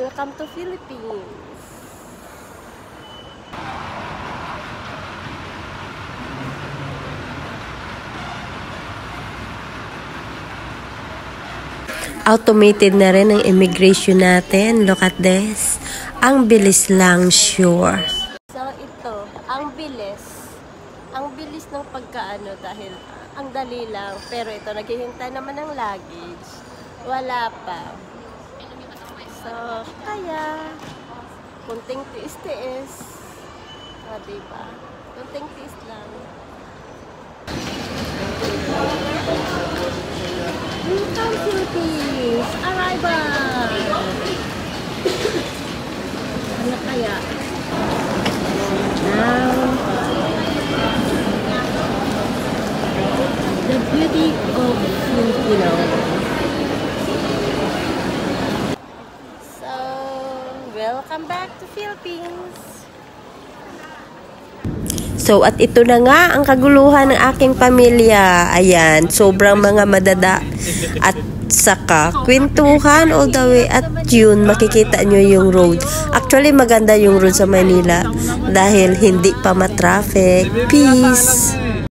Welcome to Philippines. Automated na rin ang immigration natin. Look at this. Ang bilis lang, sure. So ito, ang bilis. Ang bilis ng pagkaano dahil ang dali lang. Pero ito, naghihintay naman ng luggage. Wala pa. So, kaya, kunting tiis-tiis. O, diba? Kunting tiis lang. Welcome Philippines! Arrival! Ano kaya? Now, the beauty of Filipino. So, welcome back to Philippines! So, at ito na nga ang kaguluhan ng aking pamilya. Ayan, sobrang mga madada at saka kwentuhan all the way at yun, makikita nyo yung road. Actually, maganda yung road sa Manila dahil hindi pa ma-traffic. Peace!